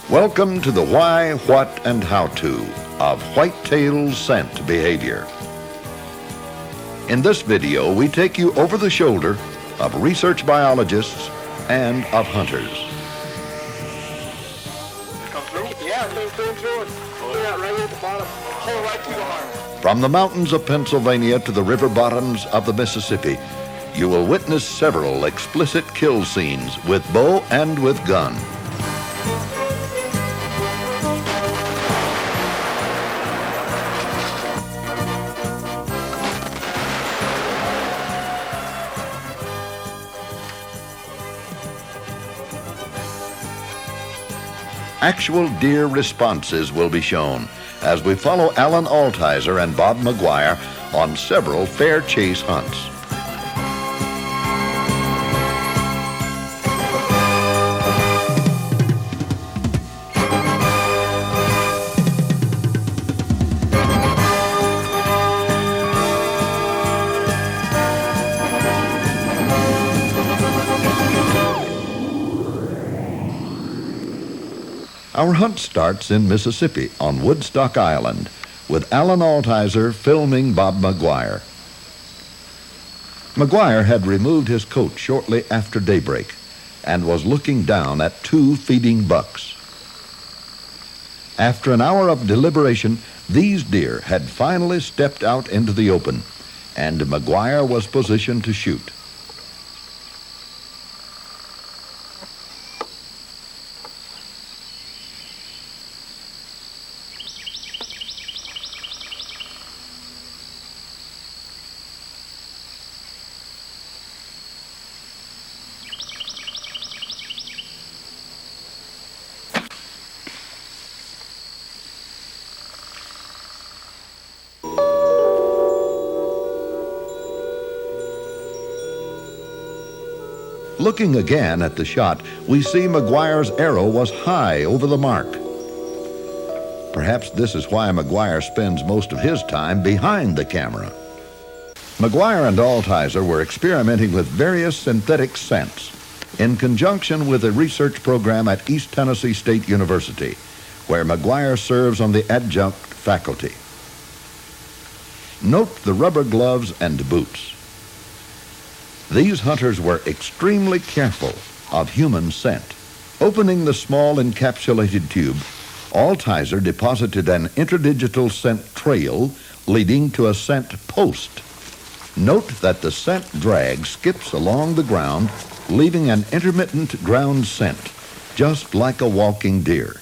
Welcome to the why, what, and how-to of whitetail scent behavior. In this video, we take you over the shoulder of research biologists and of hunters. Come through? Yeah, it came through and clear out right at the bottom. Pull right through the heart. From the mountains of Pennsylvania to the river bottoms of the Mississippi, you will witness several explicit kill scenes with bow and with gun. Actual deer responses will be shown as we follow Alan Altizer and Bob McGuire on several fair chase hunts. Our hunt starts in Mississippi on Woodstock Island with Alan Altizer filming Bob McGuire. McGuire had removed his coat shortly after daybreak and was looking down at two feeding bucks. After an hour of deliberation, these deer had finally stepped out into the open, and McGuire was positioned to shoot. Looking again at the shot, we see McGuire's arrow was high over the mark. Perhaps this is why McGuire spends most of his time behind the camera. McGuire and Altizer were experimenting with various synthetic scents in conjunction with a research program at East Tennessee State University, where McGuire serves on the adjunct faculty. Note the rubber gloves and boots. These hunters were extremely careful of human scent. Opening the small encapsulated tube, Altizer deposited an interdigital scent trail leading to a scent post. Note that the scent drag skips along the ground, leaving an intermittent ground scent, just like a walking deer.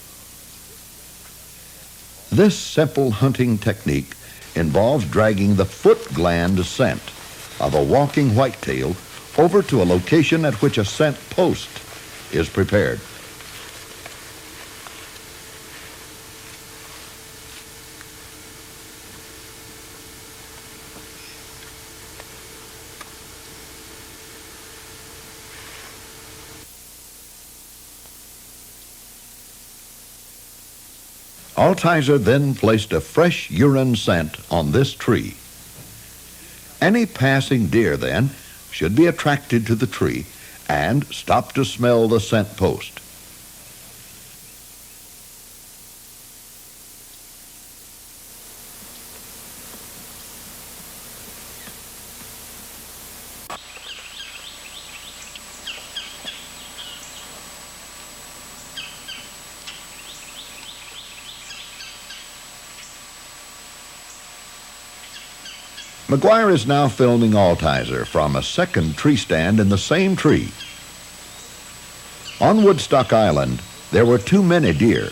This simple hunting technique involves dragging the foot gland scent of a walking whitetail over to a location at which a scent post is prepared. Altizer then placed a fresh urine scent on this tree. Any passing deer, then, should be attracted to the tree and stop to smell the scent post. McGuire is now filming Altizer from a second tree stand in the same tree. On Woodstock Island, there were too many deer,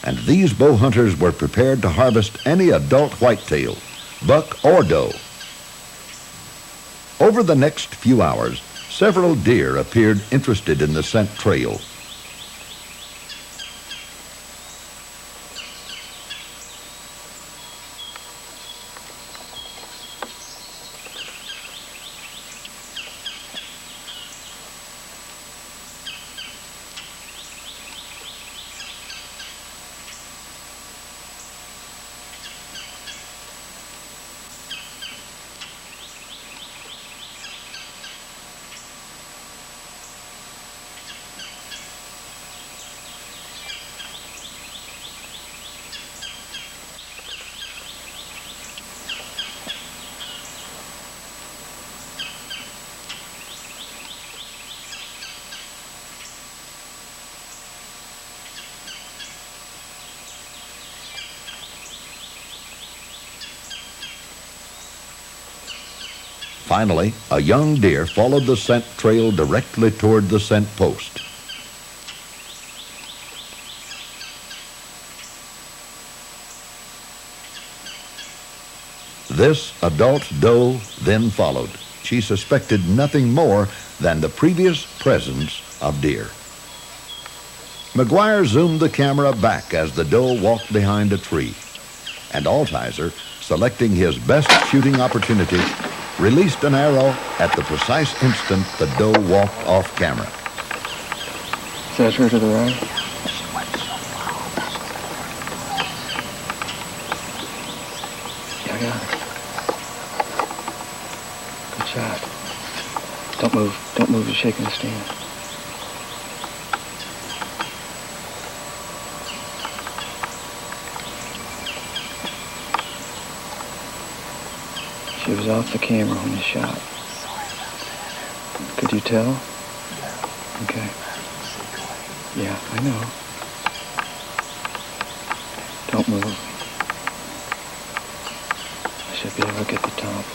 and these bow hunters were prepared to harvest any adult whitetail, buck or doe. Over the next few hours, several deer appeared interested in the scent trail. Finally, a young deer followed the scent trail directly toward the scent post. This adult doe then followed. She suspected nothing more than the previous presence of deer. McGuire zoomed the camera back as the doe walked behind a tree, and Altizer, selecting his best shooting opportunity, released an arrow at the precise instant the doe walked off camera. Is that her to the right? Yeah, I got it. Good shot. Don't move. Don't move. You're shaking the stand. She was off the camera when you shot. Could you tell? Okay. Yeah, I know. Don't move. I should be able to get the top.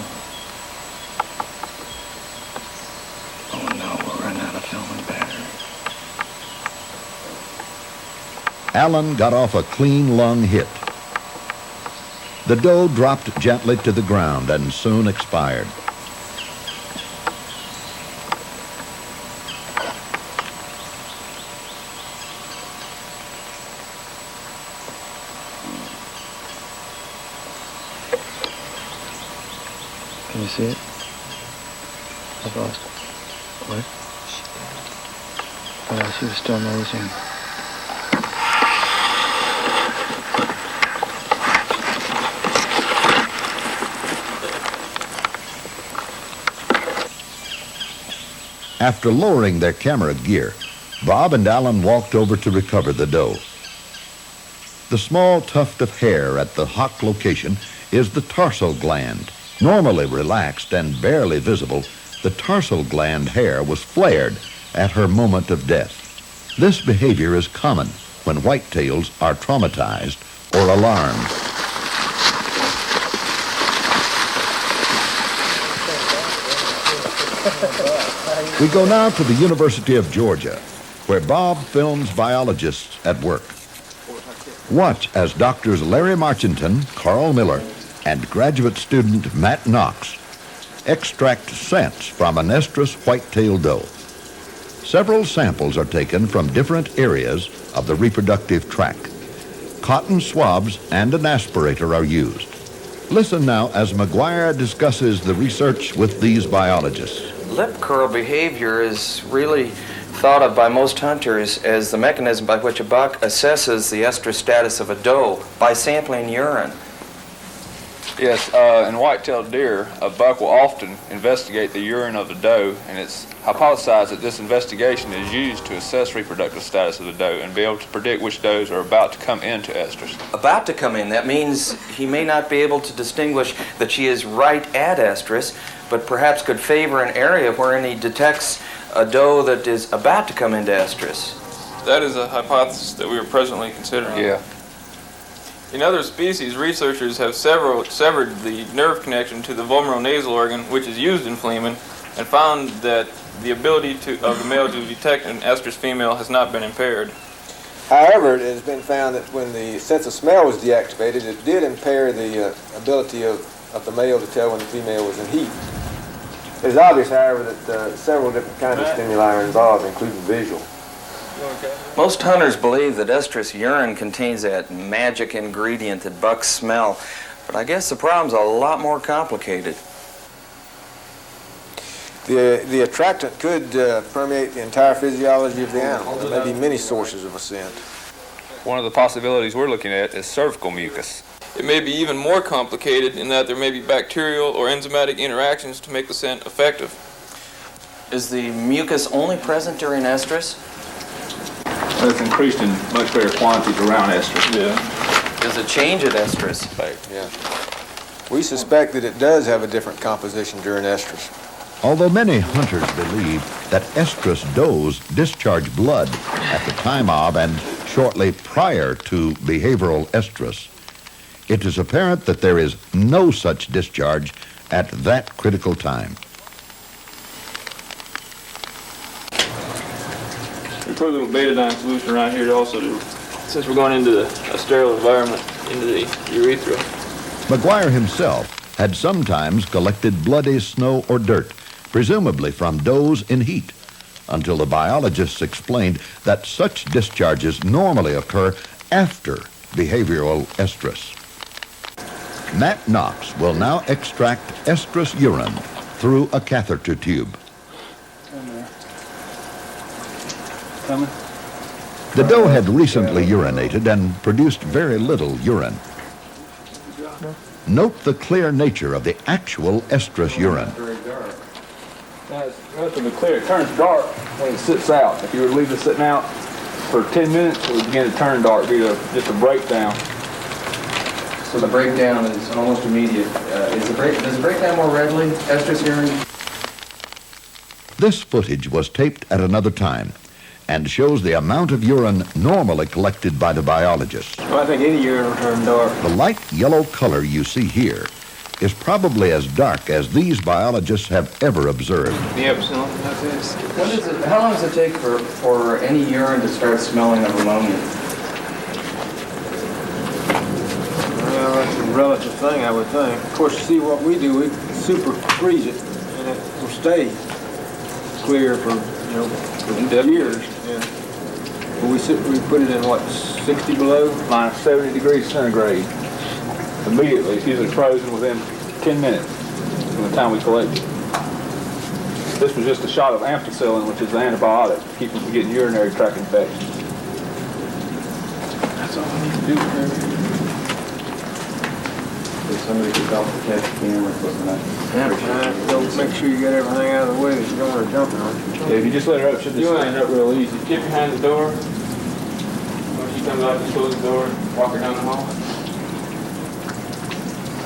Oh no, we're running out of film and battery. Allen got off a clean lung hit. The doe dropped gently to the ground and soon expired. Can you see it? I've lost. What? She was still nosing. After lowering their camera gear, Bob and Allen walked over to recover the doe. The small tuft of hair at the hock location is the tarsal gland. Normally relaxed and barely visible, the tarsal gland hair was flared at her moment of death. This behavior is common when whitetails are traumatized or alarmed. We go now to the University of Georgia, where Bob films biologists at work. Watch as doctors Larry Marchington, Carl Miller, and graduate student Matt Knox extract scents from an estrus whitetail doe. Several samples are taken from different areas of the reproductive tract. Cotton swabs and an aspirator are used. Listen now as McGuire discusses the research with these biologists. Lip curl behavior is really thought of by most hunters as the mechanism by which a buck assesses the estrus status of a doe by sampling urine. Yes, in white-tailed deer, a buck will often investigate the urine of the doe, and it's hypothesized that this investigation is used to assess reproductive status of the doe and be able to predict which does are about to come into estrus. About to come in, that means he may not be able to distinguish that she is right at estrus, but perhaps could favor an area wherein he detects a doe that is about to come into estrus. That is a hypothesis that we are presently considering. Yeah. In other species, researchers have severed the nerve connection to the vomeronasal organ, which is used in fleaming, and found that the ability of the male to detect an estrus female has not been impaired. However, it has been found that when the sense of smell was deactivated, it did impair the ability of the male to tell when the female was in heat. It is obvious, however, that several different kinds of stimuli are involved, including visual. Most hunters believe that estrus urine contains that magic ingredient that bucks smell, but I guess the problem's a lot more complicated. The attractant could permeate the entire physiology of the animal. There may be many sources of a scent. One of the possibilities we're looking at is cervical mucus. It may be even more complicated in that there may be bacterial or enzymatic interactions to make the scent effective. Is the mucus only present during estrus? It's increased in much greater quantities around estrus. Yeah. Does it change at estrus? Yeah. We suspect that it does have a different composition during estrus. Although many hunters believe that estrus does discharge blood at the time of and shortly prior to behavioral estrus, it is apparent that there is no such discharge at that critical time. put a little betadine solution around here also, since we're going into a sterile environment, into the urethra. McGuire himself had sometimes collected bloody snow or dirt, presumably from does in heat, until the biologists explained that such discharges normally occur after behavioral estrus. Matt Knox will now extract estrus urine through a catheter tube. Coming? The doe had recently urinated and produced very little urine. Note the clear nature of the actual estrus urine. It's relatively clear. It turns dark when it sits out. If you were to leave it sitting out for 10 minutes, it would begin to turn dark, be just a breakdown. So the breakdown is almost immediate. Does it break down more readily, estrus urine? This footage was taped at another time and shows the amount of urine normally collected by the biologists. Well, I think any urine will turn dark. The light yellow color you see here is probably as dark as these biologists have ever observed. Yep, so that's it. How long does it take for any urine to start smelling of ammonia? Well, that's a relative thing, I would think. Of course, see what we do, we super freeze it, and it will stay clear for, for years. Yeah. But we put it in, what, 60 below? Minus 70 degrees centigrade. Immediately, it's usually frozen within 10 minutes from the time we collect it. This was just a shot of ampicillin, which is the antibiotic to keep them from getting urinary tract infections. That's all we need to do here. Somebody could go and catch the camera or something like that. Don't make sure you get everything out of the way that you don't want to jump it on. Yeah, if you just let her up, she'll just stand up real easy. Get behind the door. When she comes out, just close the door, walk her down the hall.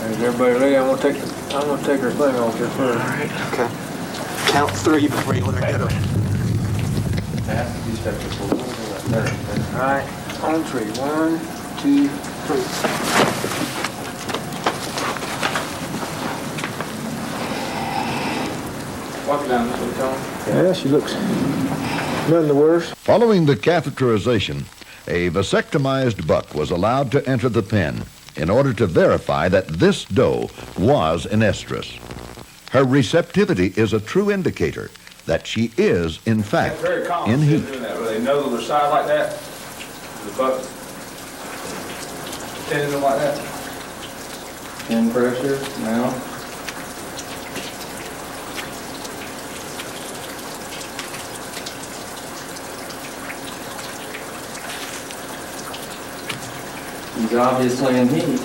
There's everybody ready? I'm gonna take her thing off here first. All right. Okay. Count 3 before you let her get up. All right. On 3. 1, 2, 3. Walk her down this way, Tom. Yeah, she looks none the worse. Following the catheterization, a vasectomized buck was allowed to enter the pen in order to verify that this doe was an estrus. Her receptivity is a true indicator that she is, in fact, very common in heat. doing that, where they nuzzle their side like that. The buck tending them like that. Pin pressure now. He's obviously in heat.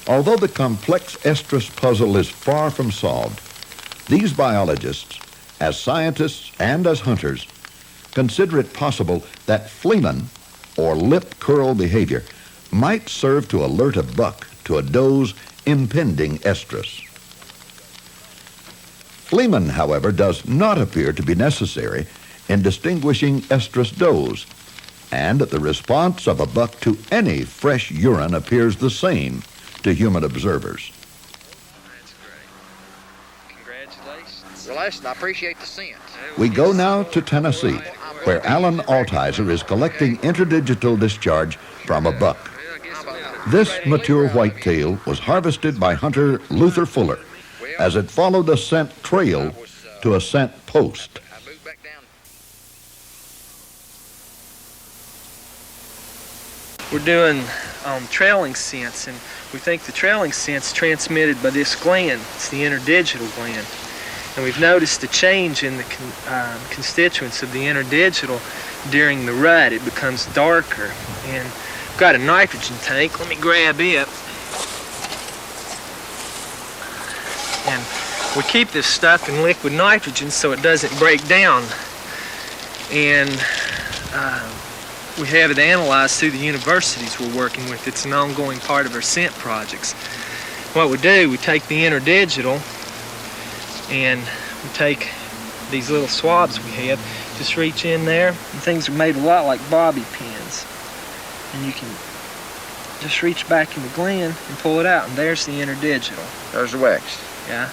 Although the complex estrus puzzle is far from solved, these biologists, as scientists and as hunters, consider it possible that fleeman, or lip curl behavior, might serve to alert a buck to a doe's impending estrus. Fleeman, however, does not appear to be necessary in distinguishing estrus does, and the response of a buck to any fresh urine appears the same to human observers. That's great. Congratulations. Well, listen, I appreciate the scent. We go now to Tennessee, where Alan Altizer is collecting interdigital discharge from a buck. This mature whitetail was harvested by hunter Luther Fuller as it followed a scent trail to a scent post. I moved back down. We're doing trailing scents, and we think the trailing scent's transmitted by this gland. It's the interdigital gland. And we've noticed a change in the constituents of the interdigital during the rut. It becomes darker. And we've got a nitrogen tank. Let me grab it. And we keep this stuff in liquid nitrogen so it doesn't break down. And we have it analyzed through the universities we're working with. It's an ongoing part of our scent projects. What we do, we take the interdigital and we take these little swabs we have, just reach in there, and things are made a lot like bobby pins. And you can just reach back in the gland and pull it out, and there's the interdigital. There's the wax. Yeah,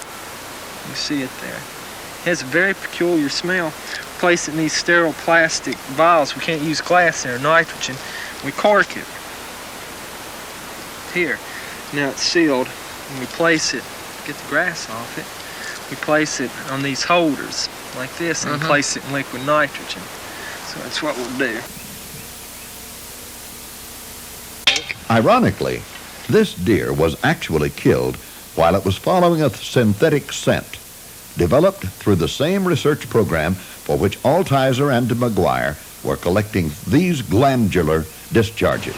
you see it there. It has a very peculiar smell. Place it in these sterile plastic vials. We can't use glass there, nitrogen. We cork it. Here. Now it's sealed, and we place it, get the grass off it, we place it on these holders like this and place it in liquid nitrogen. So that's what we'll do. Ironically, this deer was actually killed while it was following a synthetic scent developed through the same research program for which Altizer and McGuire were collecting these glandular discharges.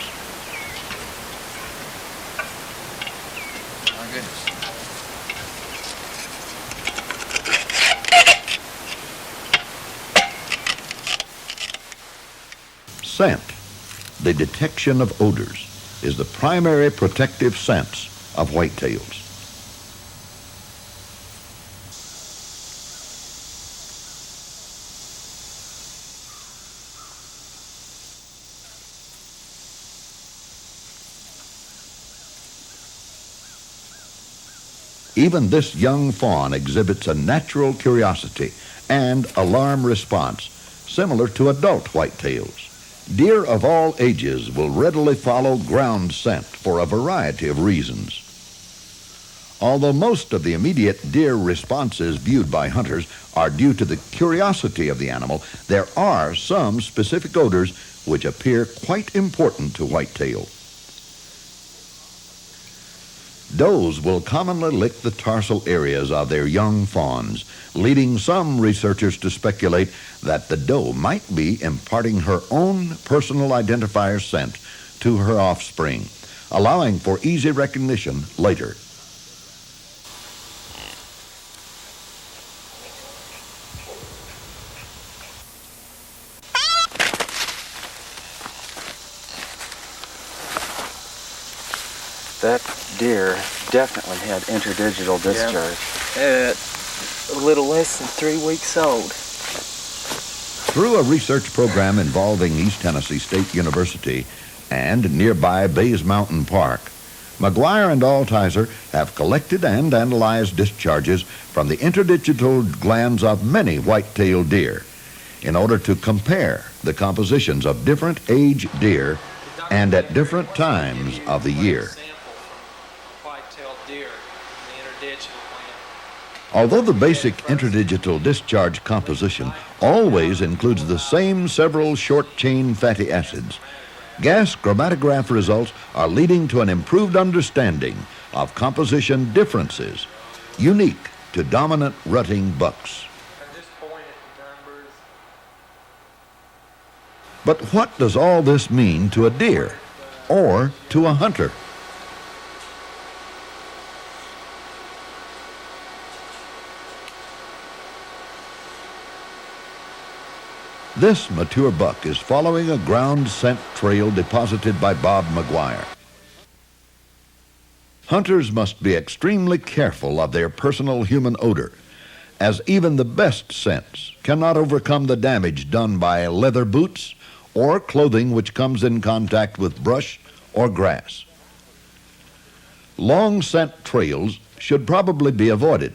My goodness. Scent, the detection of odors, is the primary protective sense of whitetails. Even this young fawn exhibits a natural curiosity and alarm response similar to adult whitetails. Deer of all ages will readily follow ground scent for a variety of reasons. Although most of the immediate deer responses viewed by hunters are due to the curiosity of the animal, there are some specific odors which appear quite important to whitetail. Does will commonly lick the tarsal areas of their young fawns, leading some researchers to speculate that the doe might be imparting her own personal identifier scent to her offspring, allowing for easy recognition later. That deer definitely had interdigital discharge. A little less than 3 weeks old. Through a research program involving East Tennessee State University and nearby Bays Mountain Park, McGuire and Altizer have collected and analyzed discharges from the interdigital glands of many white-tailed deer in order to compare the compositions of different age deer and at different times of the year. Although the basic interdigital discharge composition always includes the same several short-chain fatty acids, gas chromatograph results are leading to an improved understanding of composition differences unique to dominant rutting bucks. But what does all this mean to a deer or to a hunter? This mature buck is following a ground scent trail deposited by Bob McGuire. Hunters must be extremely careful of their personal human odor, as even the best scents cannot overcome the damage done by leather boots or clothing which comes in contact with brush or grass. Long scent trails should probably be avoided,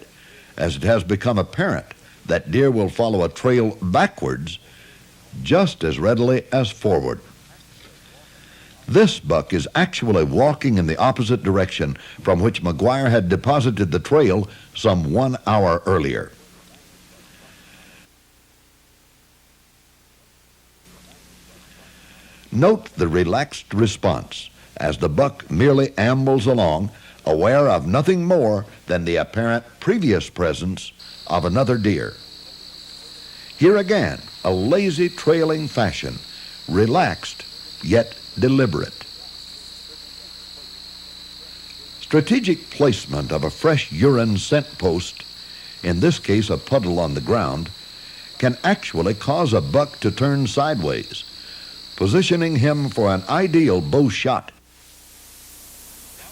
as it has become apparent that deer will follow a trail backwards just as readily as forward. This buck is actually walking in the opposite direction from which McGuire had deposited the trail some 1 hour earlier. Note the relaxed response as the buck merely ambles along, aware of nothing more than the apparent previous presence of another deer. Here again, a lazy trailing fashion, relaxed yet deliberate. Strategic placement of a fresh urine scent post, in this case a puddle on the ground, can actually cause a buck to turn sideways, positioning him for an ideal bow shot.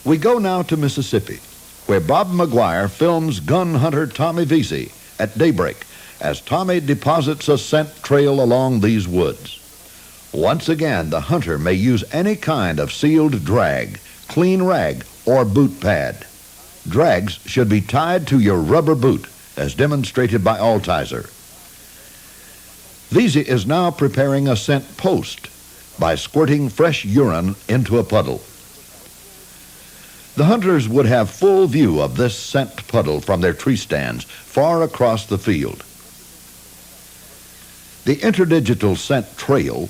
We go now to Mississippi, where Bob McGuire films gun hunter Tommy Vesey at daybreak as Tommy deposits a scent trail along these woods. Once again, the hunter may use any kind of sealed drag clean rag, or boot pad. Drags should be tied to your rubber boot, as demonstrated by Altizer. Veazey is now preparing a scent post by squirting fresh urine into a puddle. The hunters would have full view of this scent puddle from their tree stands far across the field. The interdigital scent trail,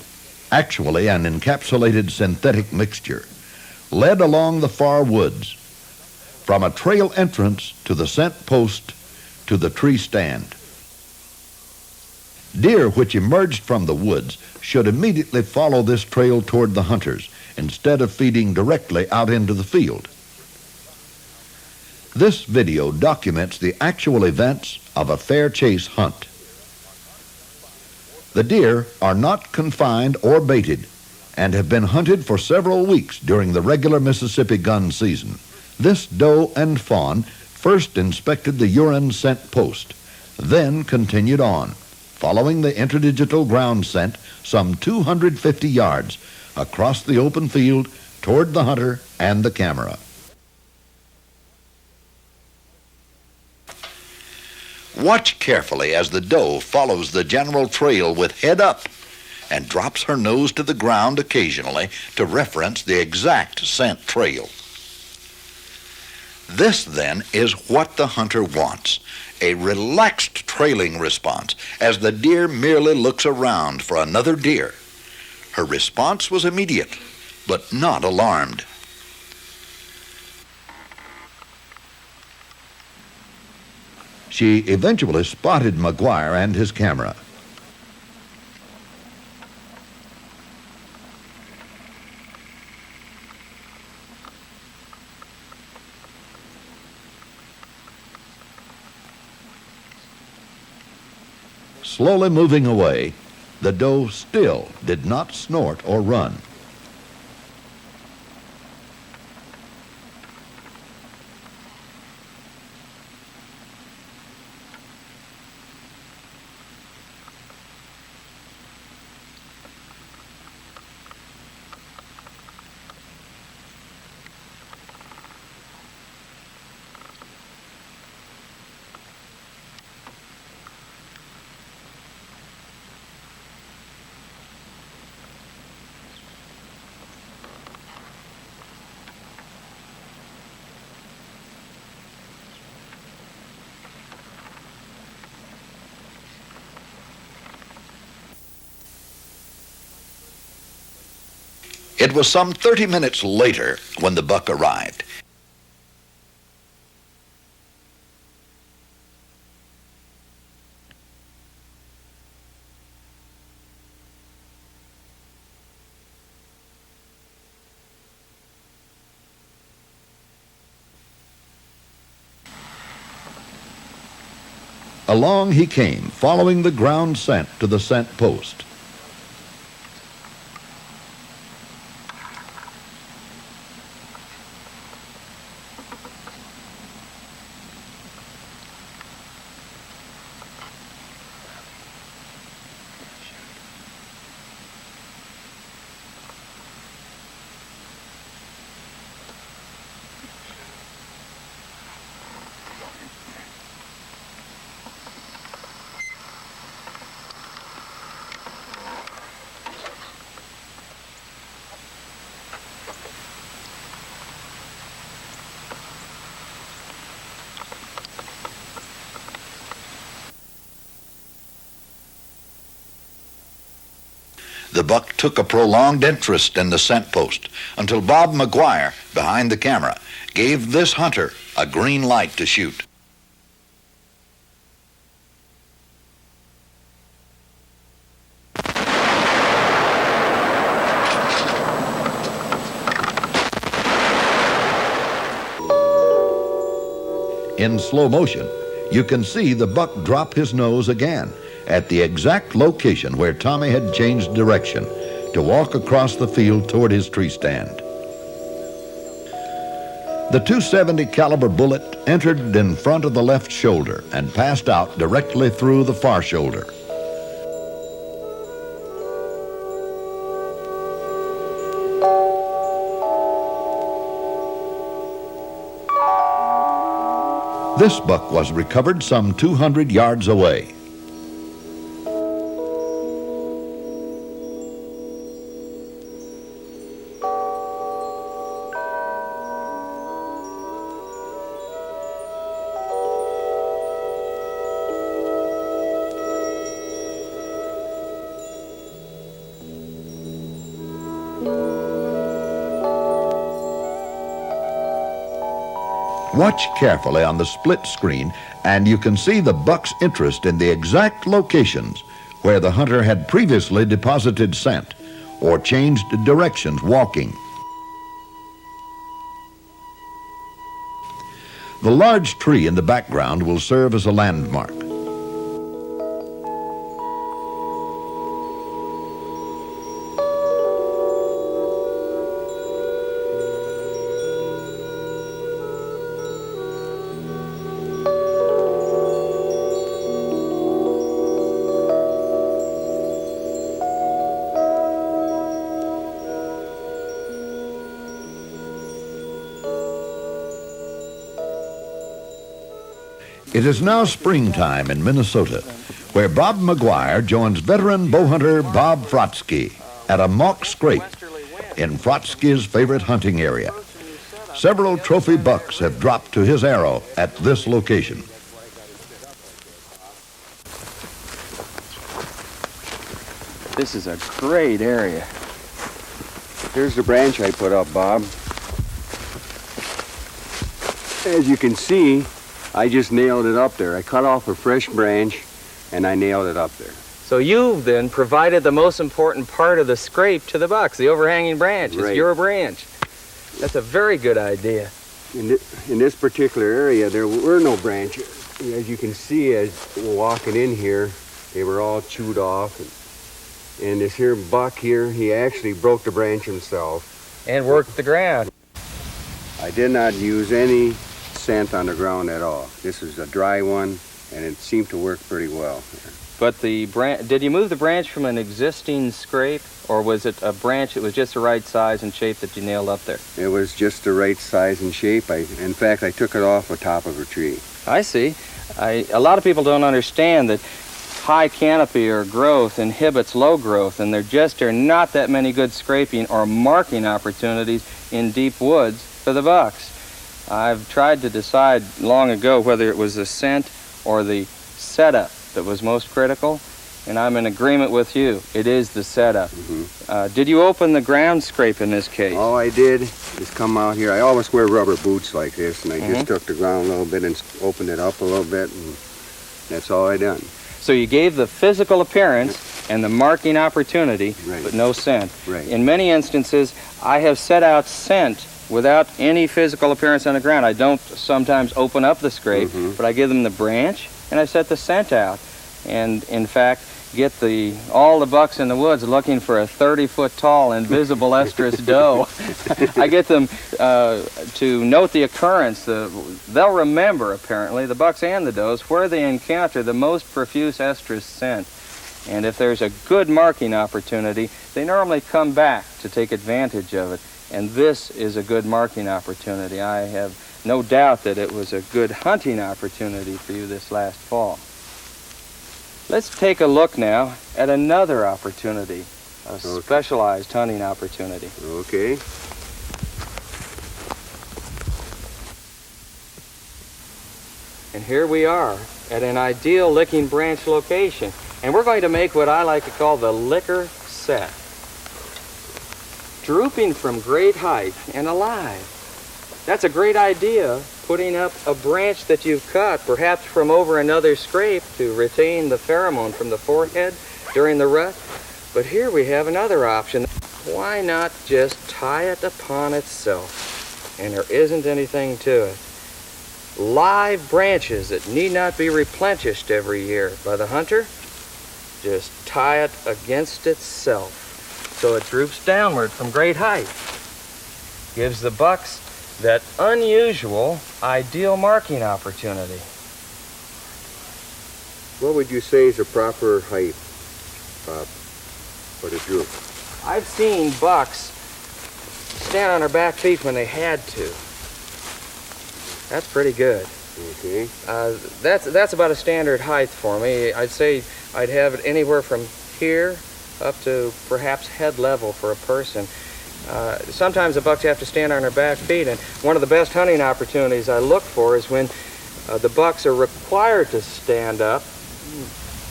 actually an encapsulated synthetic mixture, led along the far woods, from a trail entrance to the scent post to the tree stand. Deer which emerged from the woods should immediately follow this trail toward the hunters instead of feeding directly out into the field. This video documents the actual events of a fair chase hunt. The deer are not confined or baited and have been hunted for several weeks during the regular Mississippi gun season. This doe and fawn first inspected the urine scent post, then continued on, following the interdigital ground scent some 250 yards across the open field toward the hunter and the camera. Watch carefully as the doe follows the general trail with head up and drops her nose to the ground occasionally to reference the exact scent trail. This, then, is what the hunter wants, a relaxed trailing response as the deer merely looks around for another deer. Her response was immediate, but not alarmed. She eventually spotted McGuire and his camera. Slowly moving away, the doe still did not snort or run. It was some 30 minutes later when the buck arrived. Along he came, following the ground scent to the scent post. The buck took a prolonged interest in the scent post until Bob McGuire, behind the camera, gave this hunter a green light to shoot. In slow motion, you can see the buck drop his nose again at the exact location where Tommy had changed direction to walk across the field toward his tree stand. The .270 caliber bullet entered in front of the left shoulder and passed out directly through the far shoulder. This buck was recovered some 200 yards away. Watch carefully on the split screen, and you can see the buck's interest in the exact locations where the hunter had previously deposited scent or changed directions walking. The large tree in the background will serve as a landmark. It is now springtime in Minnesota, where Bob McGuire joins veteran bow hunter Bob Frotsky at a mock scrape in Frotsky's favorite hunting area. Several trophy bucks have dropped to his arrow at this location. This is a great area. Here's the branch I put up, Bob. As you can see, I just nailed it up there. I cut off a fresh branch and I nailed it up there. So you then provided the most important part of the scrape to the bucks, the overhanging branch. It's your branch. That's a very good idea. In this particular area, there were no branches. As you can see, as we're walking in here, they were all chewed off. And this here buck here, he actually broke the branch himself. And worked the ground. I did not use any scent on the ground at all. This is a dry one, and it seemed to work pretty well. But the branch, did you move the branch from an existing scrape, or was it a branch that was just the right size and shape that you nailed up there? It was just the right size and shape. In fact, I took it off the top of a tree. I see. A lot of people don't understand that high canopy or growth inhibits low growth, and there just are not that many good scraping or marking opportunities in deep woods for the bucks. I've tried to decide long ago whether it was the scent or the setup that was most critical, and I'm in agreement with you. It is the setup. Did you open the ground scrape in this case? All I did is come out here. I always wear rubber boots like this, and I just took the ground a little bit and opened it up a little bit, and that's all I done. So you gave the physical appearance and the marking opportunity, but no scent. In many instances, I have set out scent without any physical appearance on the ground. I don't sometimes open up the scrape, but I give them the branch and I set the scent out. And in fact, get all the bucks in the woods looking for a 30-foot tall invisible estrus doe. I get them to note the occurrence. They'll remember, apparently, the bucks and the does, where they encounter the most profuse estrus scent. And if there's a good marking opportunity, they normally come back to take advantage of it. And this is a good marking opportunity. I have no doubt that it was a good hunting opportunity for you this last fall. Let's take a look now at another opportunity, a specialized hunting opportunity. Okay. And here we are at an ideal licking branch location. And we're going to make what I like to call the licker set. Drooping from great height and alive. That's a great idea, putting up a branch that you've cut, perhaps from over another scrape to retain the pheromone from the forehead during the rut. But here we have another option. Why not just tie it upon itself? And there isn't anything to it. Live branches that need not be replenished every year by the hunter, just tie it against itself so it droops downward from great height. Gives the bucks that unusual, ideal marking opportunity. What would you say is the proper height, Bob, for the droop? I've seen bucks stand on their back feet when they had to. That's pretty good. Okay. That's about a standard height for me. I'd say I'd have it anywhere from here up to perhaps head level for a person. Sometimes the bucks have to stand on their back feet, and one of the best hunting opportunities I look for is when the bucks are required to stand up,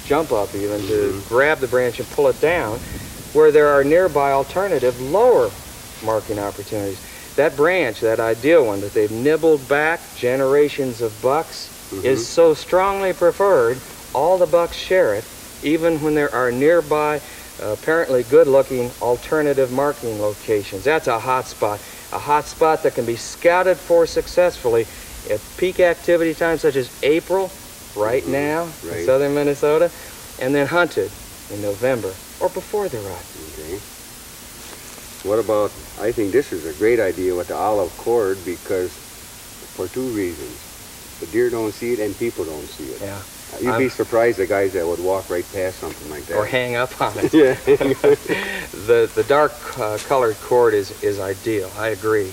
jump up even, to grab the branch and pull it down, where there are nearby alternative lower marking opportunities. That branch, that ideal one that they've nibbled back generations of bucks, is so strongly preferred, all the bucks share it, even when there are nearby apparently good-looking alternative marking locations. That's a hot spot that can be scouted for successfully at peak activity times such as April, right now, in southern Minnesota, and then hunted in November or before the rut. Okay. What about, I think this is a great idea with the olive cord, because for two reasons. The deer don't see it and people don't see it. Yeah. You'd be surprised the guys that would walk right past something like that. Or hang up on it. Yeah. The dark colored cord is ideal. I agree.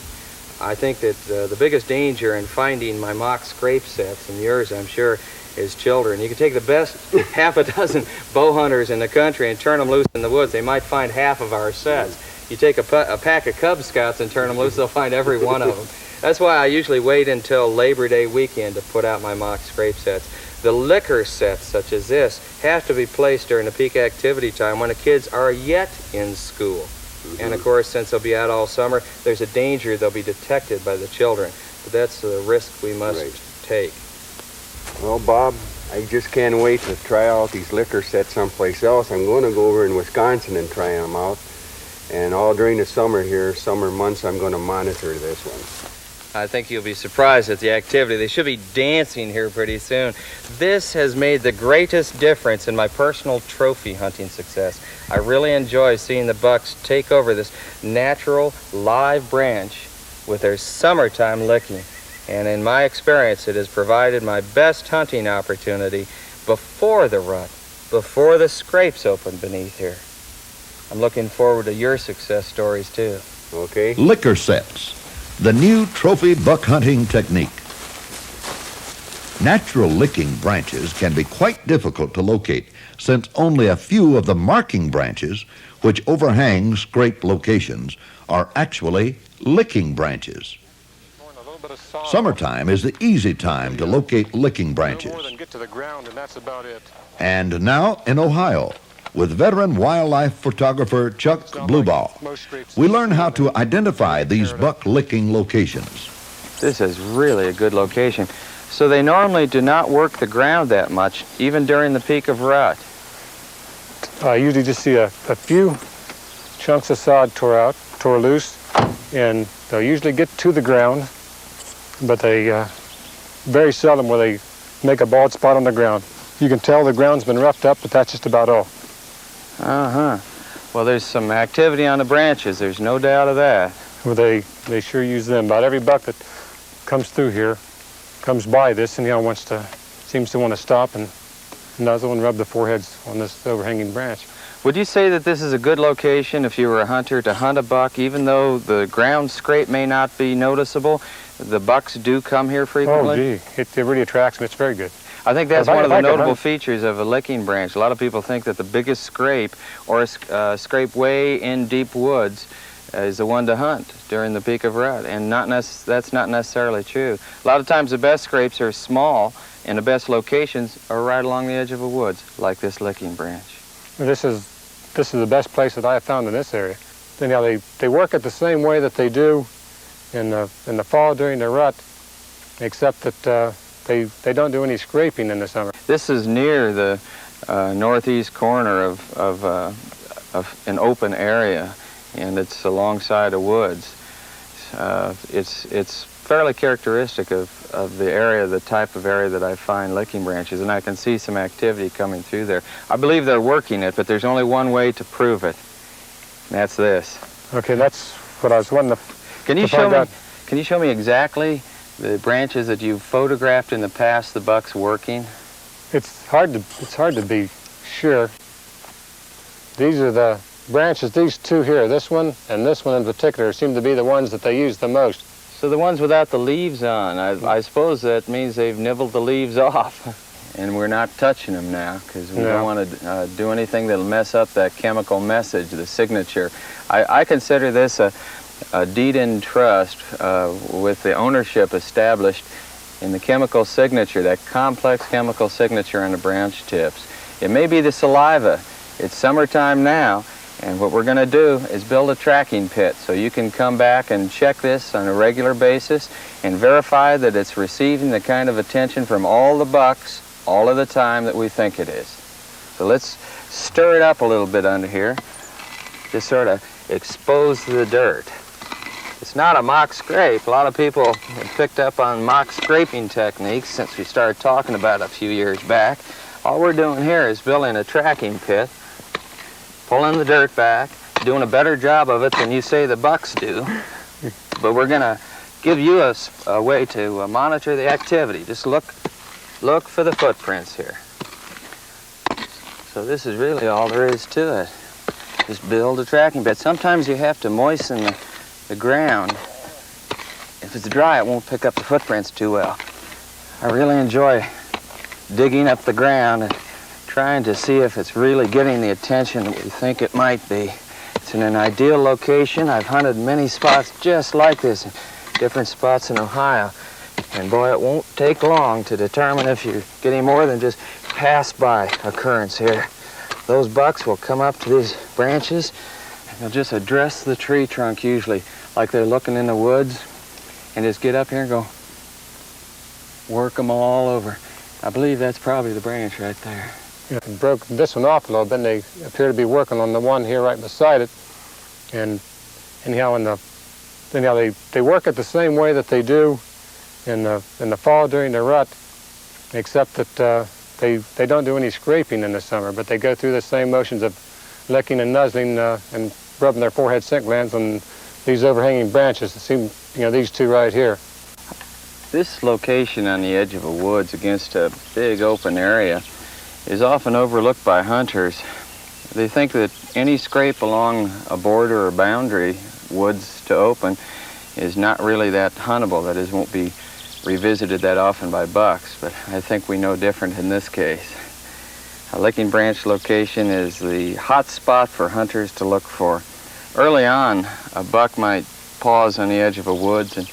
I think that the biggest danger in finding my mock scrape sets, and yours I'm sure, is children. You can take the best half a dozen bow hunters in the country and turn them loose in the woods. They might find half of our sets. You take a pack of Cub Scouts and turn them loose, they'll find every one of them. That's why I usually wait until Labor Day weekend to put out my mock scrape sets. The liquor sets, such as this, have to be placed during the peak activity time when the kids are yet in school. And of course, since they'll be out all summer, there's a danger they'll be detected by the children. But that's the risk we must take. Well, Bob, I just can't wait to try out these liquor sets someplace else. I'm going to go over in Wisconsin and try them out. And all during the summer here, summer months, I'm going to monitor this one. I think you'll be surprised at the activity. They should be dancing here pretty soon. This has made the greatest difference in my personal trophy hunting success. I really enjoy seeing the bucks take over this natural live branch with their summertime licking. And in my experience, it has provided my best hunting opportunity before the rut, before the scrapes open beneath here. I'm looking forward to your success stories too. Okay. Liquor sets, the new trophy buck hunting technique. Natural licking branches can be quite difficult to locate, since only a few of the marking branches, which overhang scrape locations, are actually licking branches. Summertime is the easy time to locate licking branches. And now in Ohio, with veteran wildlife photographer Chuck Bluebaugh, we learn how to identify these buck licking locations. This is really a good location. So they normally do not work the ground that much, even during the peak of rut. I usually just see a few chunks of sod tore loose, and they'll usually get to the ground, but they very seldom will they make a bald spot on the ground. You can tell the ground's been roughed up, but that's just about all. Well, there's some activity on the branches, there's no doubt of that. Well, they sure use them. About every buck that comes through here comes by this and seems to want to stop and another one rub the foreheads on this overhanging branch. Would you say that this is a good location if you were a hunter to hunt a buck, even though the ground scrape may not be noticeable? The bucks do come here frequently? Oh, gee, it really attracts them. It's very good. I think that's one of the notable features of a licking branch. A lot of people think that the biggest scrape, or a scrape way in deep woods, is the one to hunt during the peak of rut, and that's not necessarily true. A lot of times the best scrapes are small, and the best locations are right along the edge of a woods, like this licking branch. This is the best place that I have found in this area. Anyhow, they work it the same way that they do in the fall during the rut, except that they don't do any scraping in the summer. This is near the northeast corner of an open area, and it's alongside the woods. It's fairly characteristic of the area, the type of area that I find licking branches, and I can see some activity coming through there. I believe they're working it, but there's only one way to prove it, and that's this. Okay, that's what I was wanting to Can you show me exactly the branches that you've photographed in the past, the bucks working? It's hard to be sure. These are the branches, these two here, this one and this one in particular, seem to be the ones that they use the most. So the ones without the leaves on, I suppose that means they've nibbled the leaves off. And we're not touching them now because we don't want to do anything that'll mess up that chemical message, the signature. I consider this a deed in trust with the ownership established in the chemical signature, that complex chemical signature on the branch tips. It may be the saliva. It's summertime now, and what we're going to do is build a tracking pit so you can come back and check this on a regular basis and verify that it's receiving the kind of attention from all the bucks all of the time that we think it is. So let's stir it up a little bit under here. Just sort of expose the dirt. It's not a mock scrape. A lot of people have picked up on mock scraping techniques since we started talking about it a few years back. All we're doing here is building a tracking pit, pulling the dirt back, doing a better job of it than you say the bucks do. But we're going to give you a way to monitor the activity. Just look for the footprints here. So this is really all there is to it. Just build a tracking bed. Sometimes you have to moisten the ground. If it's dry, it won't pick up the footprints too well. I really enjoy digging up the ground and trying to see if it's really getting the attention that we think it might be. It's in an ideal location. I've hunted many spots just like this in different spots in Ohio. And boy, it won't take long to determine if you're getting more than just pass-by occurrence here. Those bucks will come up to these branches and they'll just address the tree trunk usually like they're looking in the woods and just get up here and go work them all over. I believe that's probably the branch right there. Yeah, and broke this one off a little bit, and they appear to be working on the one here right beside it. And anyhow, they work it the same way that they do in the fall during the rut, except that they don't do any scraping in the summer, but they go through the same motions of licking and nuzzling and rubbing their forehead scent glands on these overhanging branches. It seems, these two right here. This location on the edge of a woods against a big open area is often overlooked by hunters. They think that any scrape along a border or boundary, woods to open, is not really that huntable. That is, won't be revisited that often by bucks, but I think we know different in this case. A licking branch location is the hot spot for hunters to look for. Early on, a buck might pause on the edge of a woods, and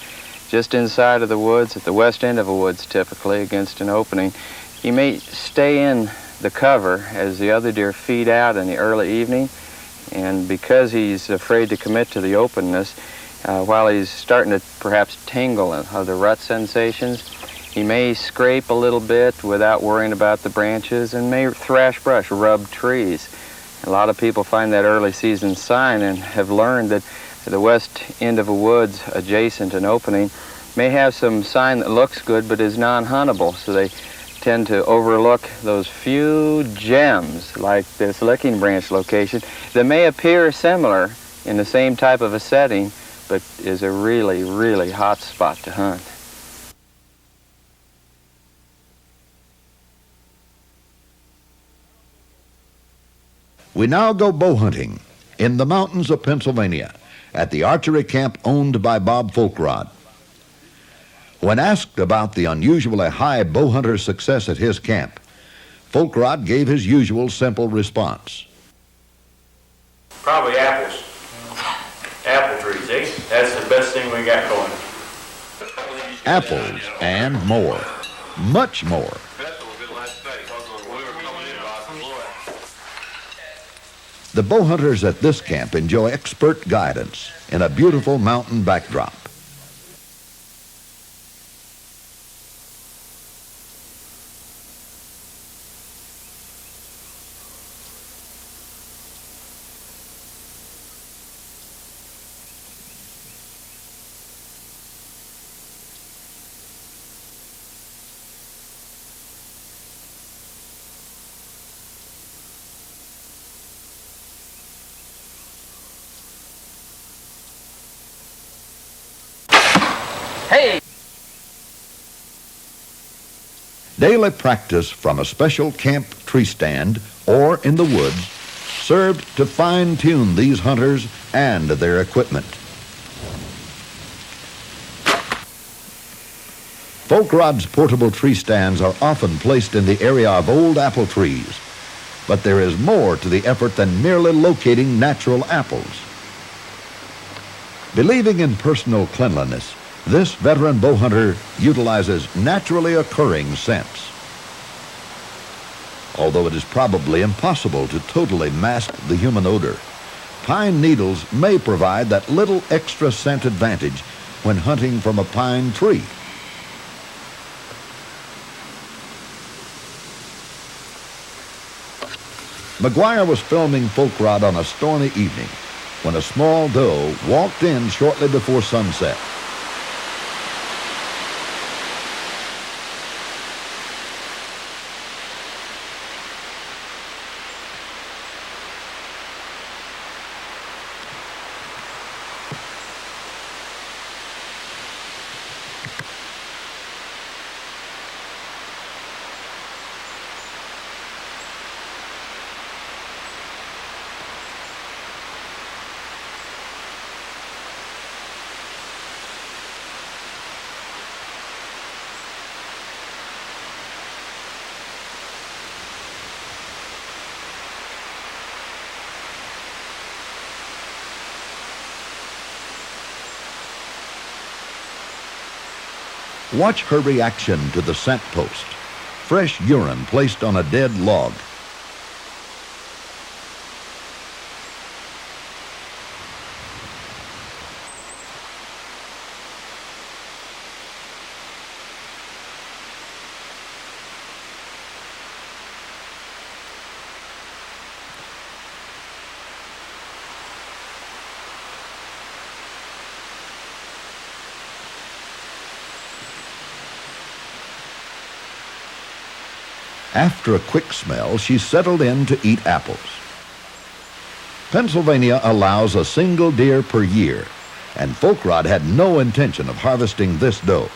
just inside of the woods, at the west end of a woods typically, against an opening, he may stay in the cover as the other deer feed out in the early evening, and because he's afraid to commit to the openness, while he's starting to perhaps tingle of the rut sensations, he may scrape a little bit without worrying about the branches and may thrash brush, rub trees. A lot of people find that early season sign and have learned that the west end of a woods adjacent an opening may have some sign that looks good but is non-huntable, so they tend to overlook those few gems like this licking branch location that may appear similar in the same type of a setting but is a really, really hot spot to hunt. We now go bow hunting in the mountains of Pennsylvania at the archery camp owned by Bob Folkrod. When asked about the unusually high bow hunter success at his camp, Folkrod gave his usual simple response. Probably apples. Apple trees, eh? That's the best thing we got going. Apples and more, much more. The bow hunters at this camp enjoy expert guidance in a beautiful mountain backdrop. Hey! Daily practice from a special camp tree stand or in the woods served to fine-tune these hunters and their equipment. Folk Rod's portable tree stands are often placed in the area of old apple trees, but there is more to the effort than merely locating natural apples. Believing in personal cleanliness, this veteran bow hunter utilizes naturally occurring scents. Although it is probably impossible to totally mask the human odor, pine needles may provide that little extra scent advantage when hunting from a pine tree. McGuire was filming Folk Rod on a stormy evening when a small doe walked in shortly before sunset. Watch her reaction to the scent post. Fresh urine placed on a dead log. After a quick smell, she settled in to eat apples. Pennsylvania allows a single deer per year, and Folk Rod had no intention of harvesting this doe.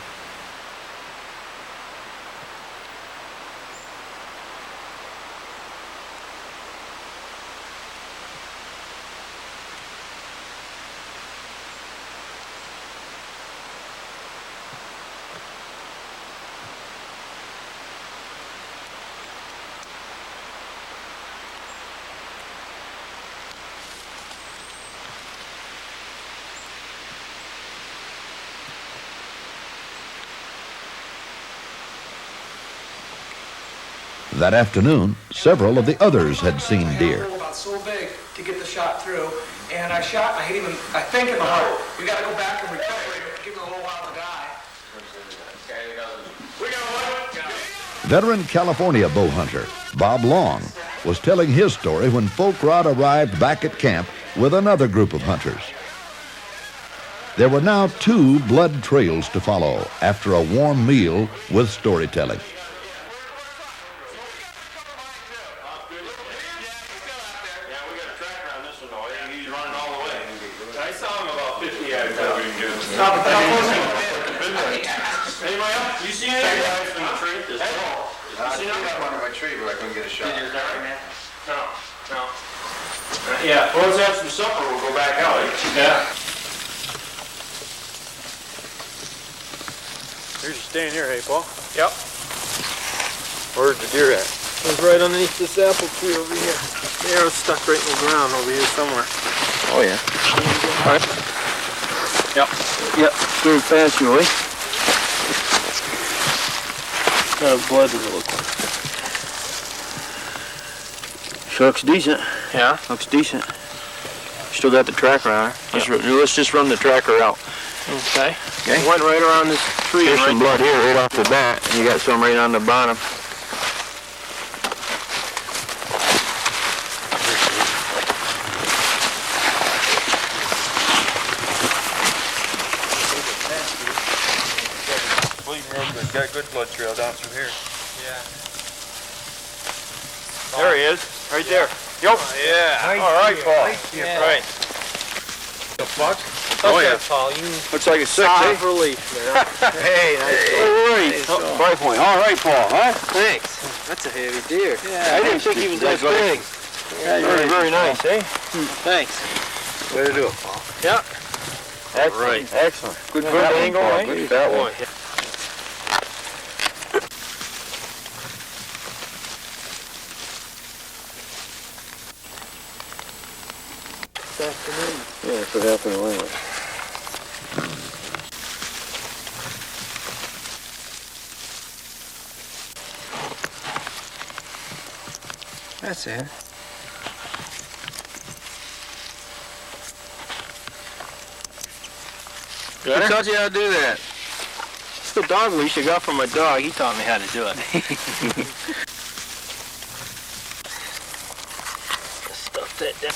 That afternoon, several of the others had seen deer. About so big to get the shot through, and I shot. I hit him. I think in the heart. We got to go back and recover. Give him a little while to die. We got one. Veteran California bow hunter Bob Long was telling his story when Folk Rod arrived back at camp with another group of hunters. There were now 2 blood trails to follow after a warm meal with storytelling. Anybody else? You see any guys from the tree? I seen one in my tree, but I couldn't get a shot. No. Yeah, well, let's have some supper. We'll go back out. Yeah. Here's your stand here, hey, Paul. Yep. Where's the deer at? It was right underneath this apple tree over here. The arrow's stuck right in the ground over here somewhere. Oh, yeah. All right. Yep. Very fast, Roy. What kind of blood does it look like? Sure looks decent. Yeah? Looks decent. Still got the tracker on her. Let's just run the tracker out. Okay. It went right around this tree. There's some blood here right off the bat. And you got some right on the bottom. Got a good blood trail down through here. Yeah. There he is, right there. Yep. Yeah. All right, Paul. Yeah. Right. The fuck? Oh, yeah. Paul, you Looks like a 6, sigh eh? of relief, man. Hey, nice. All right. 5 point. All right, Paul, huh? Thanks. That's a heavy deer. Yeah, I didn't think he was that big. Yeah, Very, very nice, eh? Thanks. Way to do it, Paul. Yeah. Excellent. Excellent. Good angle, eh? Good that one. afternoon. Yeah, if it happened later. That's it. Who taught you how to do that? It's the dog leash I got from my dog. He taught me how to do it. Stuff that down.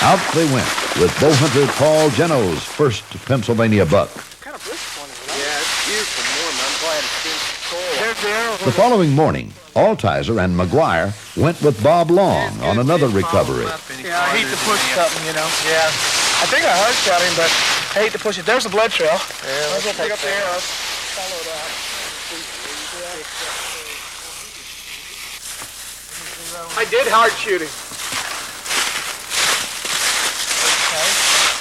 Out they went with bow hunter Paul Geno's first Pennsylvania buck. Kind of brisk one, isn't it? Yeah, it's beautiful morning. I'm glad it's been cold. There's the arrow. The following morning, Altizer and McGuire went with Bob Long on another recovery. Yeah, I hate to push something, you know. Yeah. I think I hard shot him, but I hate to push it. There's a blood trail. Yeah, let's go pick up the arrows. Follow it out. I did hard shooting.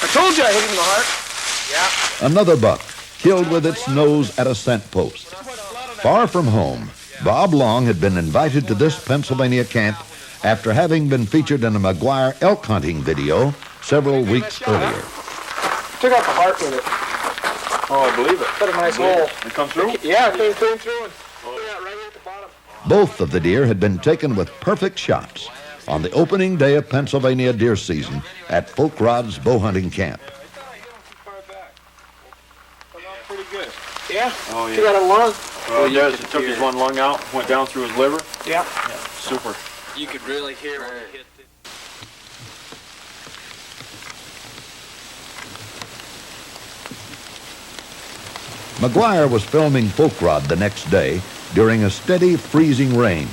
I told you I hit him in the heart. Yeah. Another buck killed with its nose at a scent post. Far from home, Bob Long had been invited to this Pennsylvania camp after having been featured in a McGuire elk hunting video several weeks earlier. Took out the heart with it. Oh, I believe it. Put a nice hole. It come through? Yeah, it came through and right at the bottom. Both of the deer had been taken with perfect shots on the opening day of Pennsylvania deer season at Folk Rod's bow hunting camp. Pretty good. Yeah. Oh, yeah. Took out a lung. Oh, yes, it took his one lung out, went down through his liver. Yeah. Super. You could really hear when it hit. McGuire was filming Folk Rod the next day during a steady freezing rain.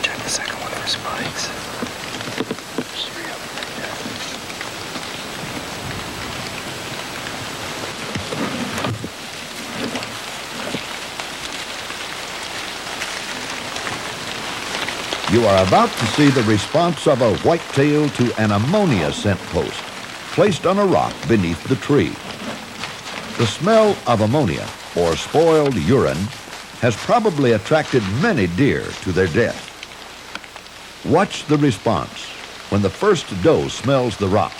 Check the second one for spikes. You are about to see the response of a whitetail to an ammonia scent post placed on a rock beneath the tree. The smell of ammonia, or spoiled urine, has probably attracted many deer to their death. Watch the response when the first doe smells the rock.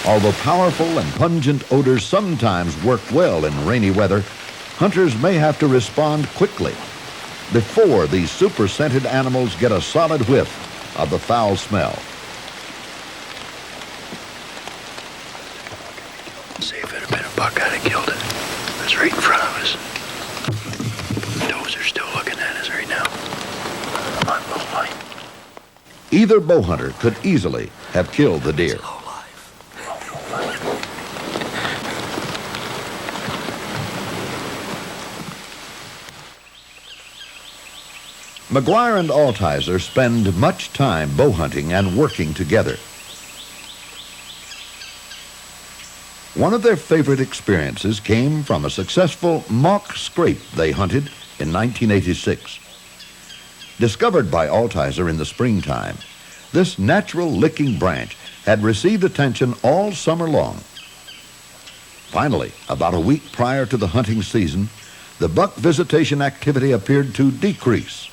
Although powerful and pungent odors sometimes work well in rainy weather, hunters may have to respond quickly before these super-scented animals get a solid whiff of the foul smell. See if it had been a buck, I'd have killed it. It's right in front of us. Does are still looking at us right now. On low light. Either bow hunter could easily have killed the deer. McGuire and Altizer spend much time bow hunting and working together. One of their favorite experiences came from a successful mock scrape they hunted in 1986. Discovered by Altizer in the springtime, this natural licking branch had received attention all summer long. Finally, about a week prior to the hunting season, the buck visitation activity appeared to decrease.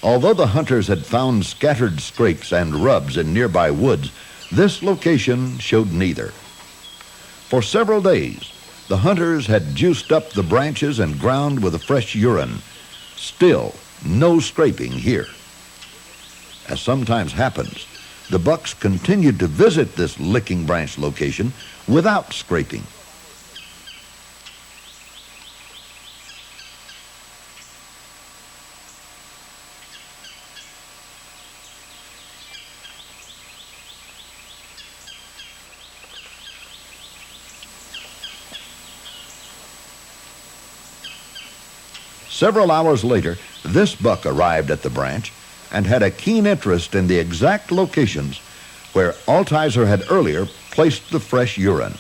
Although the hunters had found scattered scrapes and rubs in nearby woods, this location showed neither. For several days, the hunters had juiced up the branches and ground with the fresh urine. Still, no scraping here. As sometimes happens, the bucks continued to visit this licking branch location without scraping. Several hours later, this buck arrived at the branch and had a keen interest in the exact locations where Altizer had earlier placed the fresh urine.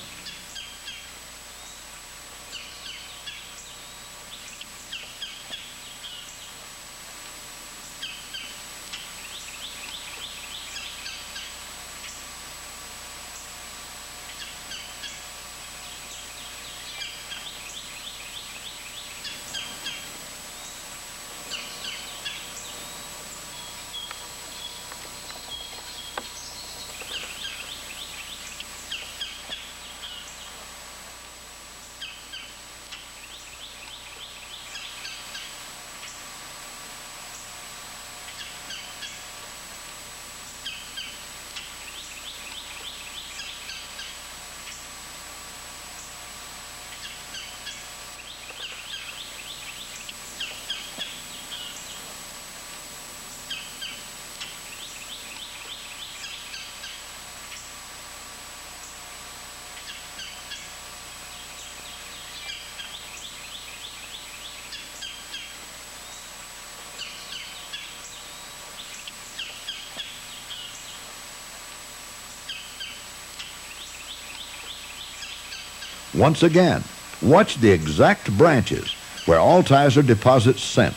Once again, watch the exact branches where Altizer deposits scent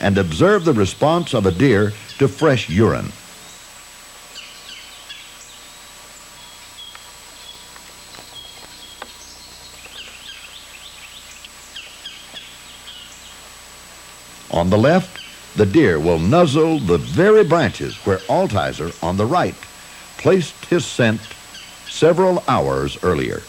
and observe the response of a deer to fresh urine. On the left, the deer will nuzzle the very branches where Altizer, on the right, placed his scent several hours earlier.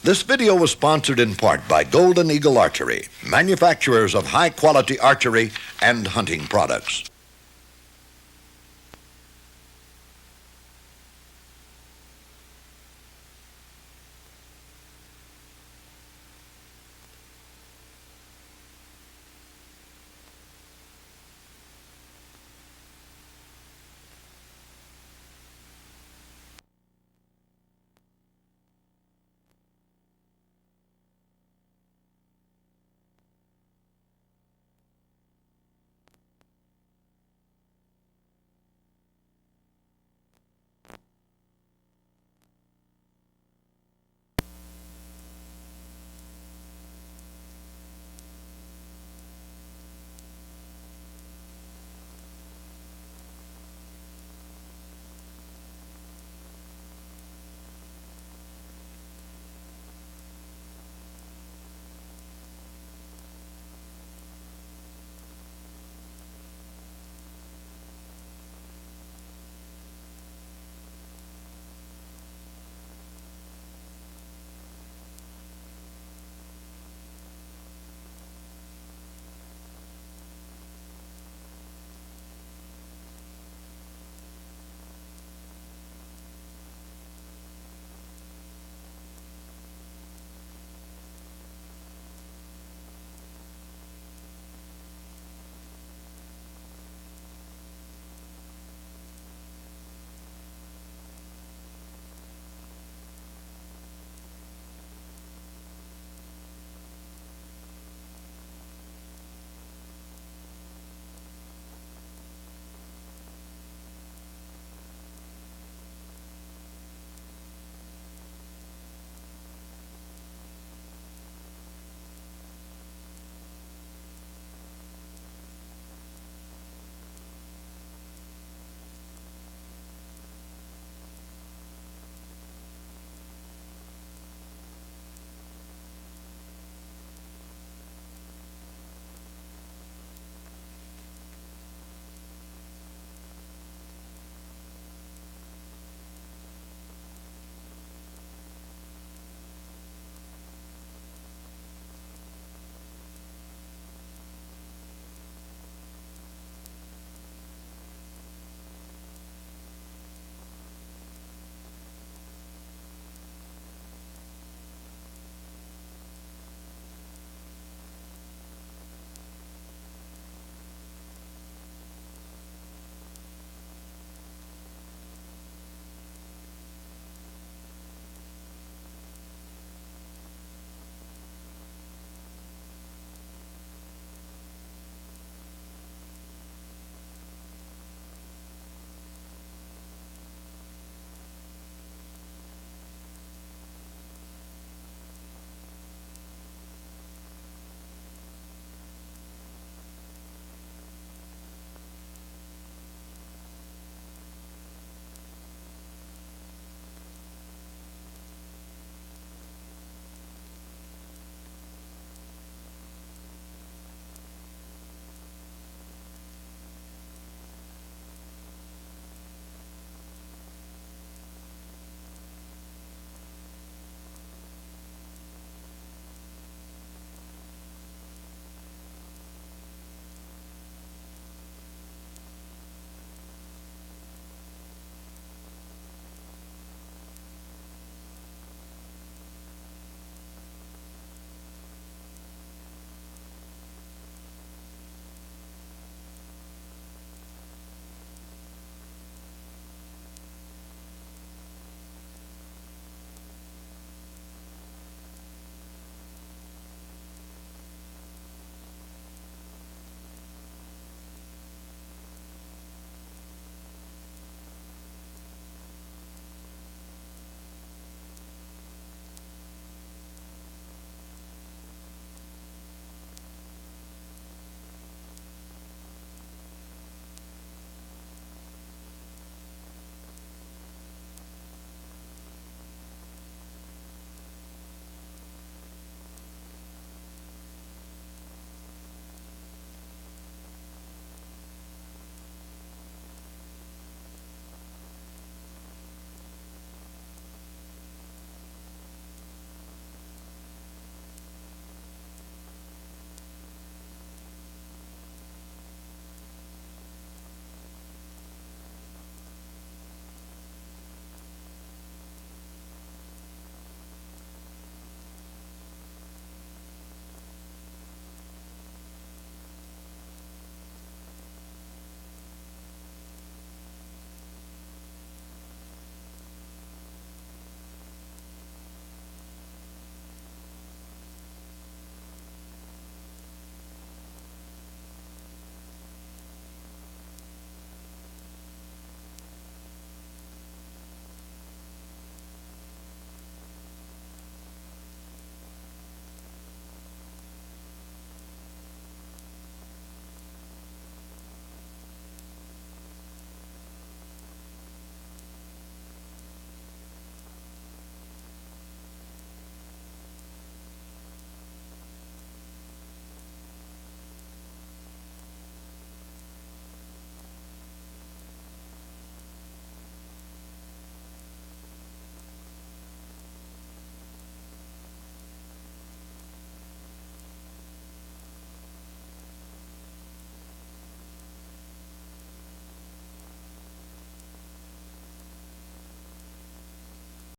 This video was sponsored in part by Golden Eagle Archery, manufacturers of high-quality archery and hunting products.